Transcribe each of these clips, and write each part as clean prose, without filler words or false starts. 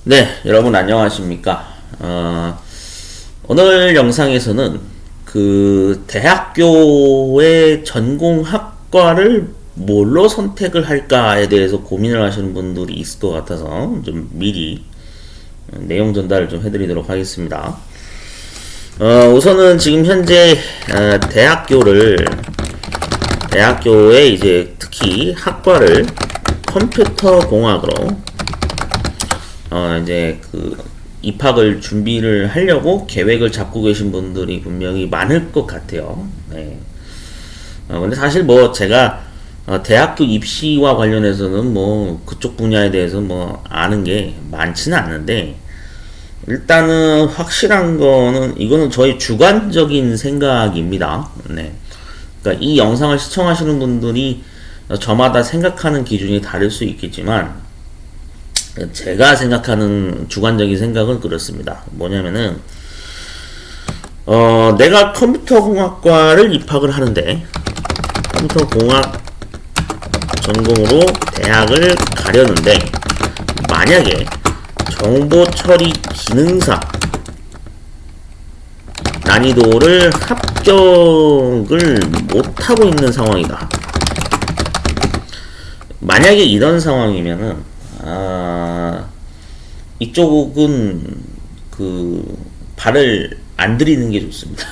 네, 여러분 안녕하십니까? 오늘 영상에서는 그 대학교의 전공학과를 뭘로 선택을 할까에 대해서 고민을 하시는 분들이 있을 것 같아서 좀 미리 내용 전달을 좀 해드리도록 하겠습니다. 우선은 지금 현재 대학교에 이제 특히 학과를 컴퓨터 공학으로 이제 입학을 준비를 하려고 계획을 잡고 계신 분들이 분명히 많을 것 같아요. 네. 근데 사실 뭐 제가 대학교 입시와 관련해서는 뭐 그쪽 분야에 대해서 뭐 아는 게 많지는 않은데, 일단은 확실한 거는 이거는 저의 주관적인 생각입니다. 네. 그러니까 이 영상을 시청하시는 분들이 저마다 생각하는 기준이 다를 수 있겠지만, 제가 생각하는 주관적인 생각은 그렇습니다. 뭐냐면은 내가 컴퓨터공학과를 입학을 하는데 컴퓨터공학 전공으로 대학을 가려는데, 만약에 정보처리 기능사 난이도를 합격을 못하고 있는 상황이다. 만약에 이런 상황이면은 이쪽은 발을 안 들이는 게 좋습니다.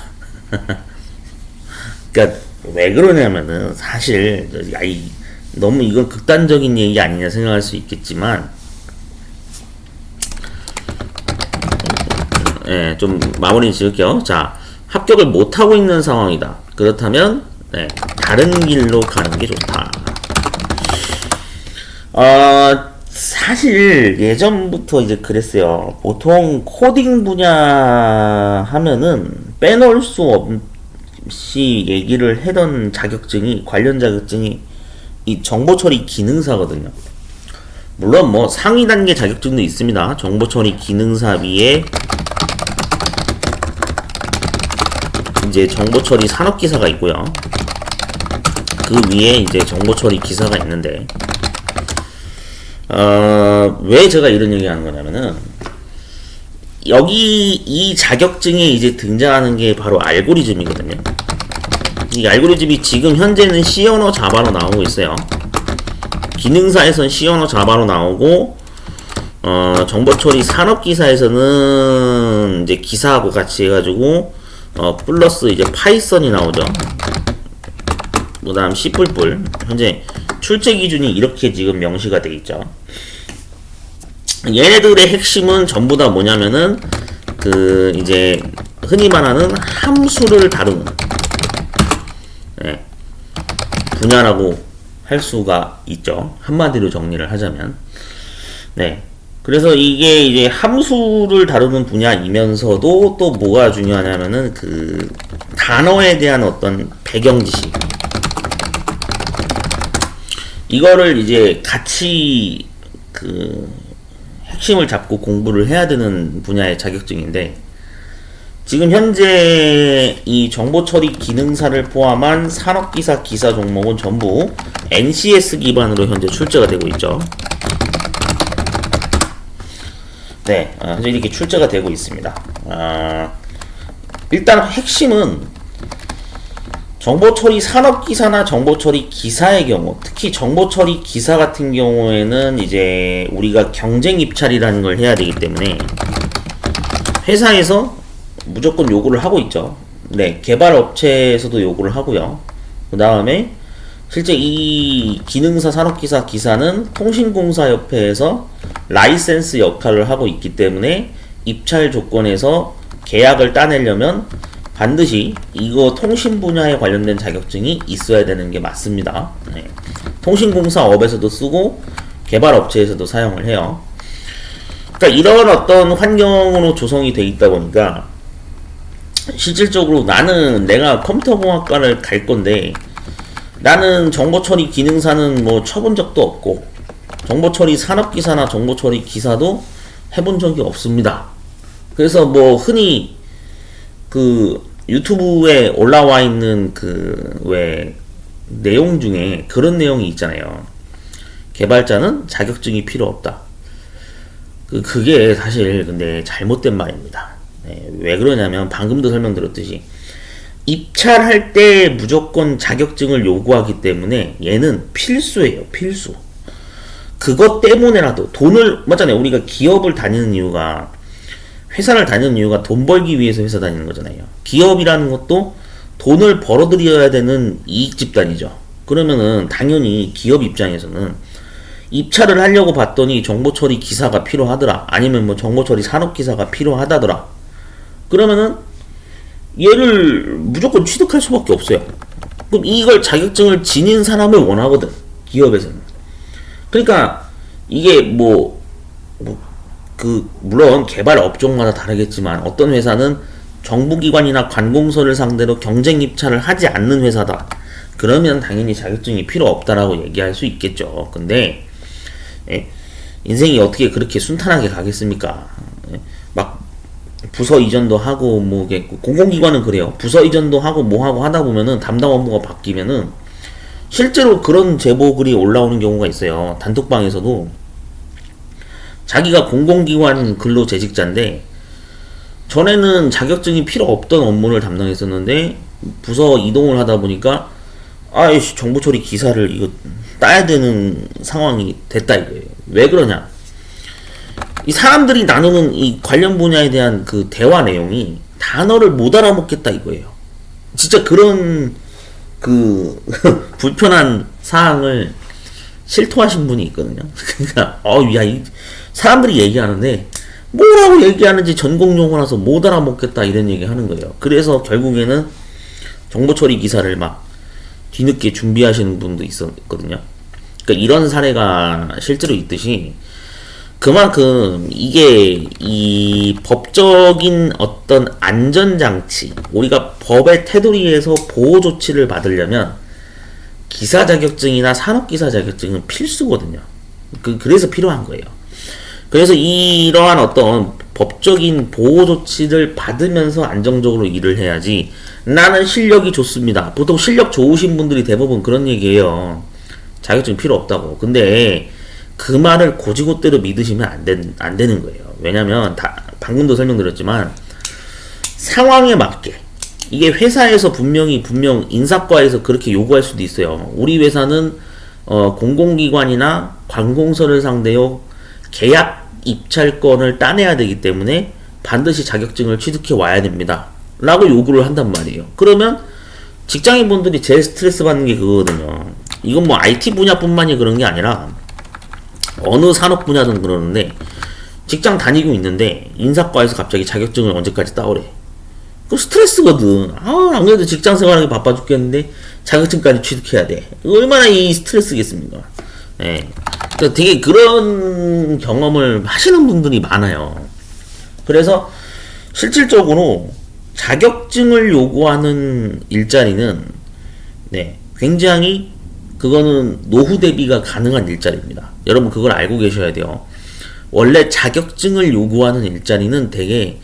그러니까 왜 그러냐면은 사실 너무 이건 극단적인 얘기 아니냐 생각할 수 있겠지만, 좀 마무리 지을게요. 자, 합격을 못 하고 있는 상황이다. 그렇다면 다른 길로 가는 게 좋다. 사실 예전부터 이제 그랬어요. 보통 코딩 분야 하면은 빼놓을 수 없이 얘기를 하던 자격증이, 관련 자격증이 이 정보처리 기능사거든요. 물론 뭐 상위 단계 자격증도 있습니다. 정보처리 기능사 위에 이제 정보처리 산업기사가 있고요. 그 위에 이제 정보처리 기사가 있는데, 왜 제가 이런 얘기 하는 거냐면은, 여기 이 자격증에 이제 등장하는 게 바로 알고리즘이거든요. 이 알고리즘이 지금 현재는 C 언어 자바로 나오고 있어요. 기능사에선 C 언어 자바로 나오고, 정보처리 산업기사에서는 이제 기사하고 같이 해가지고, 플러스 이제 파이썬이 나오죠. 그 다음 C++. 현재 출제 기준이 이렇게 지금 명시가 되어 있죠. 얘네들의 핵심은 전부 다 뭐냐면은 이제 흔히 말하는 함수를 다루는 분야라고 할 수가 있죠. 한마디로 정리를 하자면. 그래서 이게 이제 함수를 다루는 분야이면서도 또 뭐가 중요하냐면은 단어에 대한 어떤 배경 지식, 이거를 이제 같이 핵심을 잡고 공부를 해야 되는 분야의 자격증인데, 지금 현재 이 정보처리 기능사를 포함한 산업기사 기사 종목은 전부 NCS 기반으로 현재 출제가 되고 있죠. 현재 이렇게 출제가 되고 있습니다. 일단 핵심은 정보처리 산업기사나 정보처리 기사의 경우, 특히 정보처리 기사 같은 경우에는 이제 우리가 경쟁 입찰이라는 걸 해야 되기 때문에 회사에서 무조건 요구를 하고 있죠. 개발 업체에서도 요구를 하고요. 그 다음에 실제 이 기능사 산업기사 기사는 통신공사협회에서 라이센스 역할을 하고 있기 때문에 입찰 조건에서 계약을 따내려면 반드시 이거 통신 분야에 관련된 자격증이 있어야 되는 게 맞습니다. 통신공사업에서도 쓰고 개발업체에서도 사용을 해요. 그러니까 이런 어떤 환경으로 조성이 돼 있다 보니까 실질적으로 내가 컴퓨터공학과를 갈 건데, 나는 정보처리 기능사는 뭐 쳐본 적도 없고 정보처리 산업기사나 정보처리 기사도 해본 적이 없습니다. 그래서 뭐 흔히 유튜브에 올라와 있는 왜 내용 중에 그런 내용이 있잖아요. 개발자는 자격증이 필요 없다. 그게 사실 근데 잘못된 말입니다. 네, 왜 그러냐면 방금도 설명드렸듯이 입찰할 때 무조건 자격증을 요구하기 때문에 얘는 필수예요, 필수. 그것 때문에라도 돈을, 맞잖아요. 우리가 기업을 다니는 이유가, 회사를 다니는 이유가 돈 벌기 위해서 회사 다니는 거잖아요. 기업이라는 것도 돈을 벌어들여야 되는 이익 집단이죠. 그러면은 당연히 기업 입장에서는 입찰을 하려고 봤더니 정보처리 기사가 필요하더라. 아니면 뭐 정보처리 산업기사가 필요하다더라. 그러면은 얘를 무조건 취득할 수밖에 없어요. 그럼 이걸 자격증을 지닌 사람을 원하거든, 기업에서는. 그러니까 이게 물론 개발 업종마다 다르겠지만 어떤 회사는 정부기관이나 관공서를 상대로 경쟁 입찰을 하지 않는 회사다. 그러면 당연히 자격증이 필요 없다라고 얘기할 수 있겠죠. 근데 인생이 어떻게 그렇게 순탄하게 가겠습니까? 막 부서 이전도 하고 공공기관은 그래요. 부서 이전도 하고 하고 하다 보면은 담당 업무가 바뀌면은 실제로 그런 제보글이 올라오는 경우가 있어요. 단톡방에서도 자기가 공공기관 근로재직자인데 전에는 자격증이 필요 없던 업무를 담당했었는데 부서 이동을 하다 보니까 아이씨 정보처리 기사를 이거 따야 되는 상황이 됐다 이거예요. 왜 그러냐? 이 사람들이 나누는 이 관련 분야에 대한 그 대화 내용이 단어를 못 알아먹겠다 이거예요. 진짜 그런 불편한 사항을 실토하신 분이 있거든요. 그러니까 이 사람들이 얘기하는데 뭐라고 얘기하는지 전공 용어라서 못 알아먹겠다 이런 얘기 하는 거예요. 그래서 결국에는 정보처리 기사를 막 뒤늦게 준비하시는 분도 있었거든요. 그러니까 이런 사례가 실제로 있듯이 그만큼 이게 이 법적인 어떤 안전장치, 우리가 법의 테두리에서 보호 조치를 받으려면 기사 자격증이나 산업기사 자격증은 필수거든요. 그래서 필요한 거예요. 그래서 이러한 어떤 법적인 보호 조치를 받으면서 안정적으로 일을 해야지 나는 실력이 좋습니다. 보통 실력 좋으신 분들이 대부분 그런 얘기예요. 자격증 필요 없다고. 근데 그 말을 고지고대로 믿으시면 안 되는 거예요. 왜냐면 방금도 설명드렸지만 상황에 맞게 이게 회사에서 분명 인사과에서 그렇게 요구할 수도 있어요. 우리 회사는 공공기관이나 관공서를 상대로 계약 입찰권을 따내야 되기 때문에 반드시 자격증을 취득해 와야 됩니다. 라고 요구를 한단 말이에요. 그러면 직장인분들이 제일 스트레스 받는 게 그거거든요. 이건 뭐 IT 분야뿐만이 그런 게 아니라 어느 산업 분야든 그러는데 직장 다니고 있는데 인사과에서 갑자기 자격증을 언제까지 따오래. 그 스트레스거든. 안 그래도 직장 생활하기 바빠 죽겠는데 자격증까지 취득해야 돼. 얼마나 이 스트레스겠습니까? 네. 그러니까 되게 그런 경험을 하시는 분들이 많아요. 그래서 실질적으로 자격증을 요구하는 일자리는 굉장히 그거는 노후 대비가 가능한 일자리입니다. 여러분 그걸 알고 계셔야 돼요. 원래 자격증을 요구하는 일자리는 되게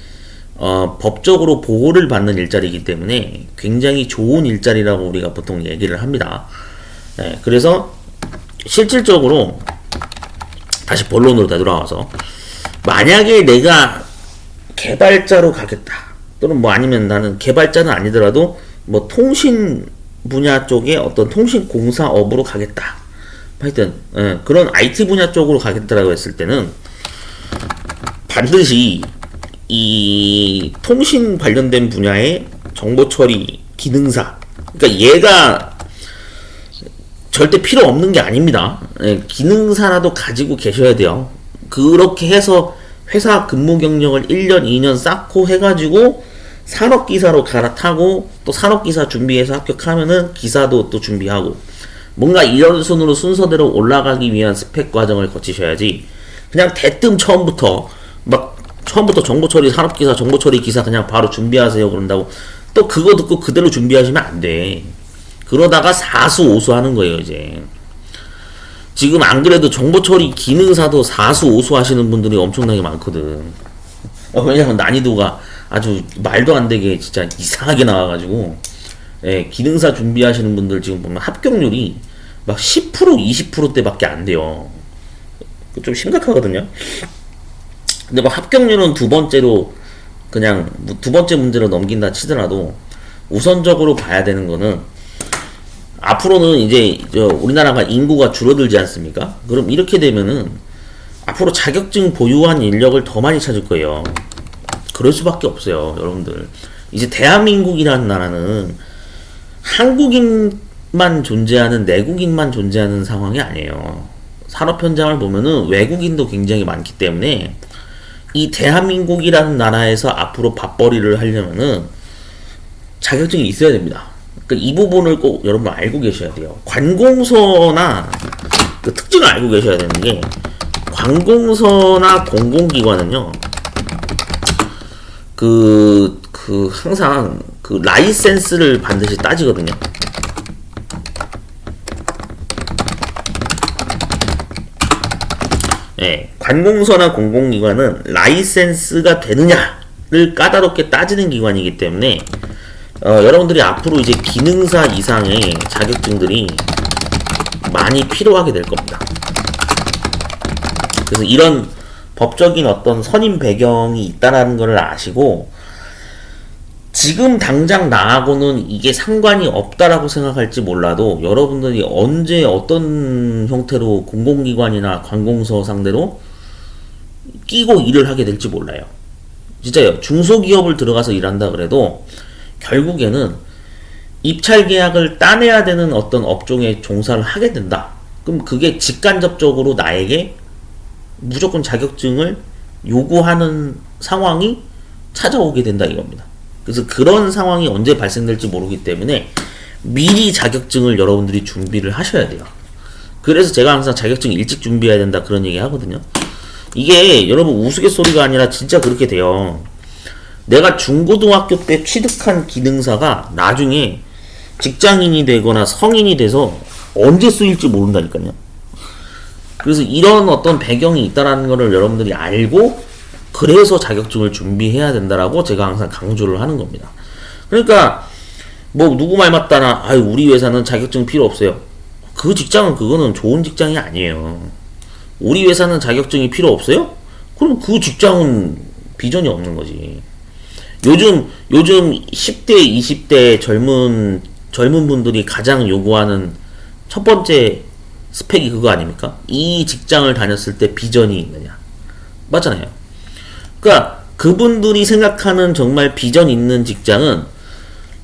법적으로 보호를 받는 일자리이기 때문에 굉장히 좋은 일자리라고 우리가 보통 얘기를 합니다. 그래서 실질적으로 다시 본론으로 되돌아와서 만약에 내가 개발자로 가겠다 또는 아니면 나는 개발자는 아니더라도 통신 분야 쪽에 어떤 통신공사업으로 가겠다. 하여튼 그런 IT 분야 쪽으로 가겠다라고 했을 때는 반드시 이 통신 관련된 분야의 정보처리 기능사, 그러니까 얘가 절대 필요 없는 게 아닙니다. 기능사라도 가지고 계셔야 돼요. 그렇게 해서 회사 근무 경력을 1년, 2년 쌓고 해가지고 산업기사로 갈아타고 또 산업기사 준비해서 합격하면은 기사도 또 준비하고 뭔가 이런 순서대로 올라가기 위한 스펙 과정을 거치셔야지 그냥 대뜸 처음부터 정보처리 산업기사 정보처리 기사 그냥 바로 준비하세요 그런다고 또 그거 듣고 그대로 준비하시면 안 돼. 그러다가 사수오수 하는 거예요. 이제 지금 안 그래도 정보처리 기능사도 사수오수 하시는 분들이 엄청나게 많거든. 왜냐면 난이도가 아주 말도 안 되게 진짜 이상하게 나와가지고 기능사 준비하시는 분들 지금 보면 합격률이 막 10% 20%대밖에 안 돼요. 좀 심각하거든요. 근데 뭐 합격률은 두 번째로 그냥 뭐 두 번째 문제로 넘긴다 치더라도 우선적으로 봐야 되는 거는 앞으로는 이제 우리나라가 인구가 줄어들지 않습니까? 그럼 이렇게 되면은 앞으로 자격증 보유한 인력을 더 많이 찾을 거예요. 그럴 수밖에 없어요, 여러분들. 이제 대한민국이라는 나라는 한국인만 존재하는, 내국인만 존재하는 상황이 아니에요. 산업 현장을 보면은 외국인도 굉장히 많기 때문에 이 대한민국이라는 나라에서 앞으로 밥벌이를 하려면은 자격증이 있어야 됩니다. 그러니까 이 부분을 꼭 여러분 알고 계셔야 돼요. 관공서나 그 특징을 알고 계셔야 되는 게, 관공서나 공공기관은요, 항상 그 라이센스를 반드시 따지거든요. 예, 관공서나 공공기관은 라이센스가 되느냐를 까다롭게 따지는 기관이기 때문에 여러분들이 앞으로 이제 기능사 이상의 자격증들이 많이 필요하게 될 겁니다. 그래서 이런 법적인 어떤 선임 배경이 있다라는 것을 아시고, 지금 당장 나하고는 이게 상관이 없다라고 생각할지 몰라도 여러분들이 언제 어떤 형태로 공공기관이나 관공서 상대로 끼고 일을 하게 될지 몰라요. 진짜요. 중소기업을 들어가서 일한다 그래도 결국에는 입찰 계약을 따내야 되는 어떤 업종에 종사를 하게 된다. 그럼 그게 직간접적으로 나에게 무조건 자격증을 요구하는 상황이 찾아오게 된다 이겁니다. 그래서 그런 상황이 언제 발생될지 모르기 때문에 미리 자격증을 여러분들이 준비를 하셔야 돼요. 그래서 제가 항상 자격증 일찍 준비해야 된다 그런 얘기 하거든요. 이게 여러분 우스갯소리가 아니라 진짜 그렇게 돼요. 내가 중고등학교 때 취득한 기능사가 나중에 직장인이 되거나 성인이 돼서 언제 쓰일지 모른다니까요. 그래서 이런 어떤 배경이 있다라는 거를 여러분들이 알고, 그래서 자격증을 준비해야 된다라고 제가 항상 강조를 하는 겁니다. 그러니까 뭐 누구 말 맞다나 아유 우리 회사는 자격증 필요 없어요. 그 직장은 그거는 좋은 직장이 아니에요. 우리 회사는 자격증이 필요 없어요? 그럼 그 직장은 비전이 없는 거지. 요즘 10대, 20대 젊은 분들이 가장 요구하는 첫 번째 스펙이 그거 아닙니까? 이 직장을 다녔을 때 비전이 있느냐. 맞잖아요. 그러니까 그분들이 생각하는 정말 비전 있는 직장은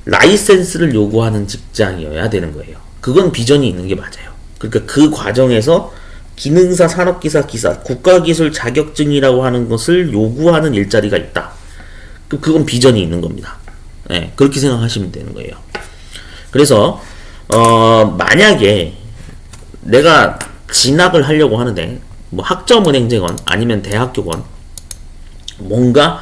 라이센스를 요구하는 직장이어야 되는 거예요. 그건 비전이 있는 게 맞아요. 그러니까 그 과정에서 기능사, 산업기사, 기사, 국가기술 자격증이라고 하는 것을 요구하는 일자리가 있다. 그건 비전이 있는 겁니다. 네, 그렇게 생각하시면 되는 거예요. 그래서 만약에 내가 진학을 하려고 하는데 뭐 학점은행제건 아니면 대학교건 뭔가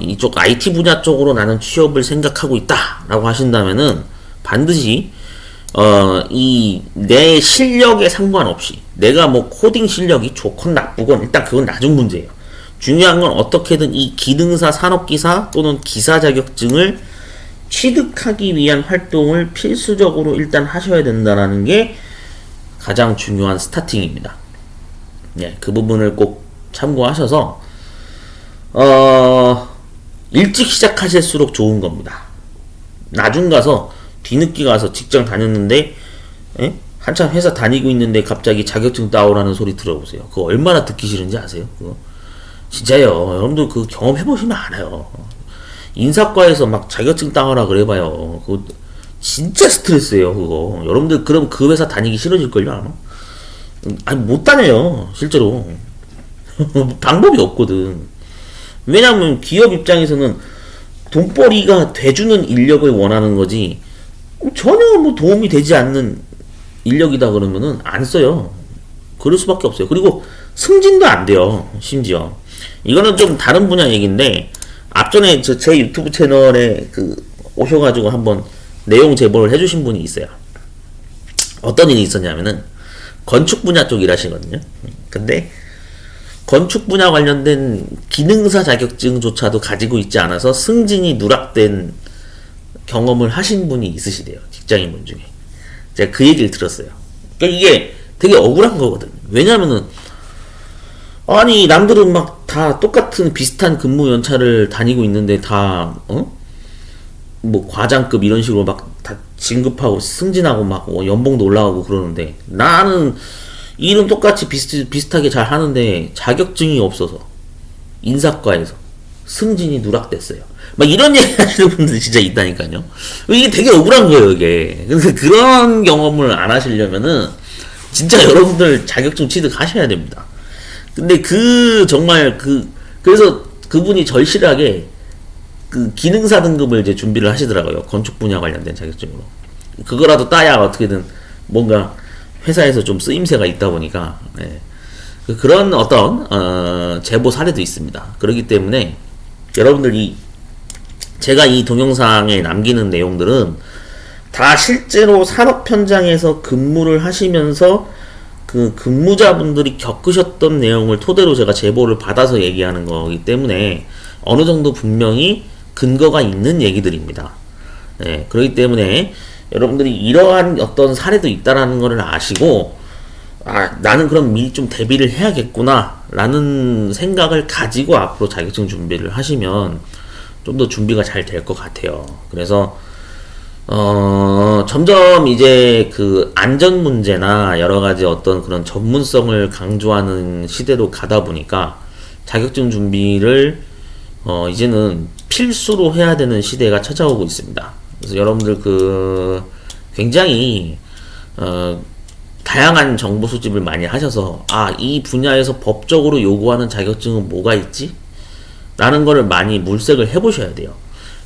이쪽 IT 분야 쪽으로 나는 취업을 생각하고 있다라고 하신다면은 반드시 이 내 실력에 상관없이 내가 뭐 코딩 실력이 좋건 나쁘건 일단 그건 나중 문제예요. 중요한 건 어떻게든 이 기능사, 산업기사 또는 기사 자격증을 취득하기 위한 활동을 필수적으로 일단 하셔야 된다는 게 가장 중요한 스타팅입니다. 예, 그 부분을 꼭 참고하셔서 일찍 시작하실수록 좋은 겁니다. 나중 가서 뒤늦게 가서 직장 다녔는데 한참 회사 다니고 있는데 갑자기 자격증 따오라는 소리 들어보세요. 그거 얼마나 듣기 싫은지 아세요? 그거 진짜요. 여러분들 그 경험해보시면 알아요. 인사과에서 막 자격증 따오라 그래봐요. 그거 진짜 스트레스예요. 그거 여러분들 그럼 그 회사 다니기 싫어질걸요 아마. 아니 못 다녀요 실제로. 방법이 없거든. 왜냐면 기업 입장에서는 돈벌이가 돼주는 인력을 원하는 거지 전혀 뭐 도움이 되지 않는 인력이다 그러면은 안 써요. 그럴 수밖에 없어요. 그리고 승진도 안 돼요. 심지어 이거는 좀 다른 분야 얘기인데 앞전에 제 유튜브 채널에 오셔가지고 한번 내용 제보를 해주신 분이 있어요. 어떤 일이 있었냐면은 건축 분야 쪽 일하시거든요. 근데 건축 분야 관련된 기능사 자격증조차도 가지고 있지 않아서 승진이 누락된 경험을 하신 분이 있으시대요. 직장인분 중에. 제가 그 얘기를 들었어요. 그러니까 이게 되게 억울한 거거든. 왜냐면은 아니 남들은 막 다 똑같은 비슷한 근무 연차를 다니고 있는데 다 뭐 과장급 이런 식으로 막 다 진급하고 승진하고 막 연봉도 올라가고 그러는데 나는 일은 똑같이 비슷하게 잘 하는데 자격증이 없어서 인사과에서 승진이 누락됐어요. 막 이런 얘기 하시는 분들이 진짜 있다니까요. 이게 되게 억울한 거예요, 이게. 그래서 그런 경험을 안 하시려면은 진짜 여러분들 자격증 취득하셔야 됩니다. 근데 정말 그래서 그분이 절실하게 그 기능사 등급을 이제 준비를 하시더라고요. 건축 분야 관련된 자격증으로. 그거라도 따야 어떻게든 뭔가 회사에서 좀 쓰임새가 있다 보니까, 예. 그런 어떤, 제보 사례도 있습니다. 그렇기 때문에 여러분들이 제가 이 동영상에 남기는 내용들은 다 실제로 산업 현장에서 근무를 하시면서 그 근무자분들이 겪으셨던 내용을 토대로 제가 제보를 받아서 얘기하는 거기 때문에 어느 정도 분명히 근거가 있는 얘기들입니다. 네, 그렇기 때문에 여러분들이 이러한 어떤 사례도 있다라는 것을 아시고 나는 그럼 미리 좀 대비를 해야겠구나 라는 생각을 가지고 앞으로 자격증 준비를 하시면 좀 더 준비가 잘 될 것 같아요. 그래서 점점 이제 그 안전 문제나 여러 가지 어떤 그런 전문성을 강조하는 시대로 가다 보니까 자격증 준비를 이제는 필수로 해야 되는 시대가 찾아오고 있습니다. 그래서 여러분들 굉장히 다양한 정보 수집을 많이 하셔서 이 분야에서 법적으로 요구하는 자격증은 뭐가 있지? 라는 거를 많이 물색을 해보셔야 돼요.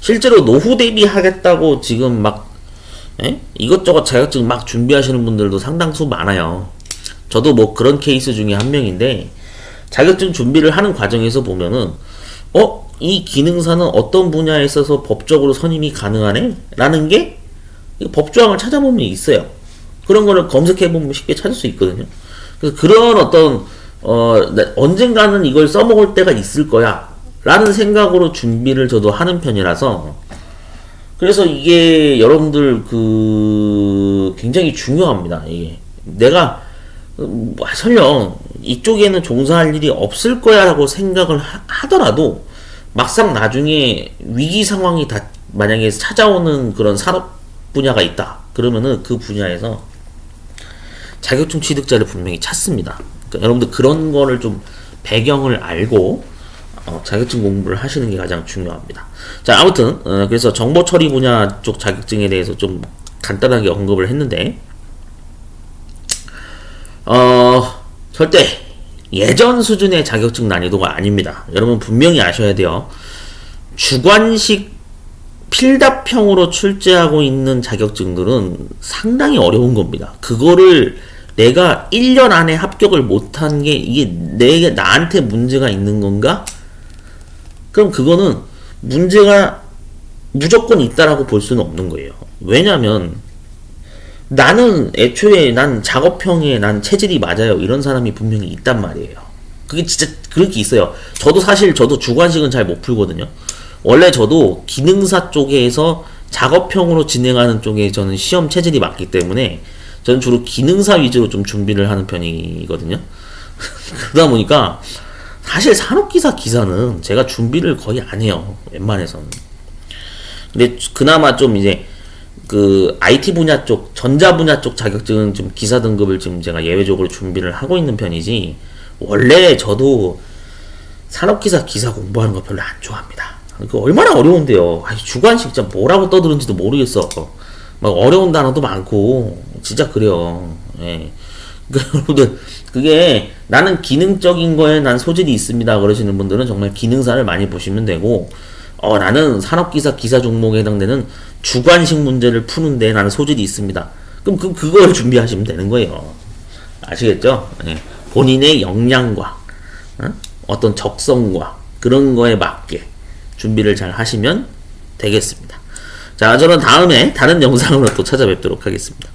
실제로 노후 대비하겠다고 지금 막 이것저것 자격증 막 준비하시는 분들도 상당수 많아요. 저도 뭐 그런 케이스 중에 한 명인데 자격증 준비를 하는 과정에서 보면은 이 기능사는 어떤 분야에 있어서 법적으로 선임이 가능하네? 라는 게 법조항을 찾아보면 있어요. 그런 거를 검색해보면 쉽게 찾을 수 있거든요. 그래서 그런 어떤 언젠가는 이걸 써먹을 때가 있을 거야 라는 생각으로 준비를 저도 하는 편이라서 그래서 이게 여러분들 굉장히 중요합니다. 이게 내가 설령 이쪽에는 종사할 일이 없을 거야 라고 생각을 하더라도 막상 나중에 위기 상황이 만약에 찾아오는 그런 산업 분야가 있다 그러면은 그 분야에서 자격증 취득자를 분명히 찾습니다. 그러니까 여러분들 그런 거를 좀 배경을 알고 자격증 공부를 하시는 게 가장 중요합니다. 자, 아무튼 그래서 정보 처리 분야 쪽 자격증에 대해서 좀 간단하게 언급을 했는데 절대 예전 수준의 자격증 난이도가 아닙니다. 여러분 분명히 아셔야 돼요. 주관식 필답형으로 출제하고 있는 자격증들은 상당히 어려운 겁니다. 그거를 내가 1년 안에 합격을 못한 게 이게 나한테 문제가 있는 건가? 그럼 그거는 문제가 무조건 있다라고 볼 수는 없는 거예요. 왜냐면 나는 애초에 난 작업형에 난 체질이 맞아요. 이런 사람이 분명히 있단 말이에요. 그게 진짜 그렇게 있어요. 저도 주관식은 잘 못 풀거든요. 원래 저도 기능사 쪽에서 작업형으로 진행하는 쪽에 저는 시험 체질이 맞기 때문에 저는 주로 기능사 위주로 좀 준비를 하는 편이거든요. 그러다 보니까 사실 산업기사 기사는 제가 준비를 거의 안 해요. 웬만해서는. 근데 그나마 좀 이제 IT 분야 쪽, 전자 분야 쪽 자격증은 좀 기사 등급을 지금 제가 예외적으로 준비를 하고 있는 편이지, 원래 저도 산업기사 기사 공부하는 거 별로 안 좋아합니다. 그 얼마나 어려운데요. 주관식 진짜 뭐라고 떠드는지도 모르겠어. 막 어려운 단어도 많고, 진짜 그래요. 예. 여러분들, 그게 나는 기능적인 거에 난 소질이 있습니다 그러시는 분들은 정말 기능사를 많이 보시면 되고, 나는 산업기사 기사 종목에 해당되는 주관식 문제를 푸는데 나는 소질이 있습니다. 그럼 그걸 준비하시면 되는 거예요. 아시겠죠? 네. 본인의 역량과 어떤 적성과 그런 거에 맞게 준비를 잘 하시면 되겠습니다. 자, 저는 다음에 다른 영상으로 또 찾아뵙도록 하겠습니다.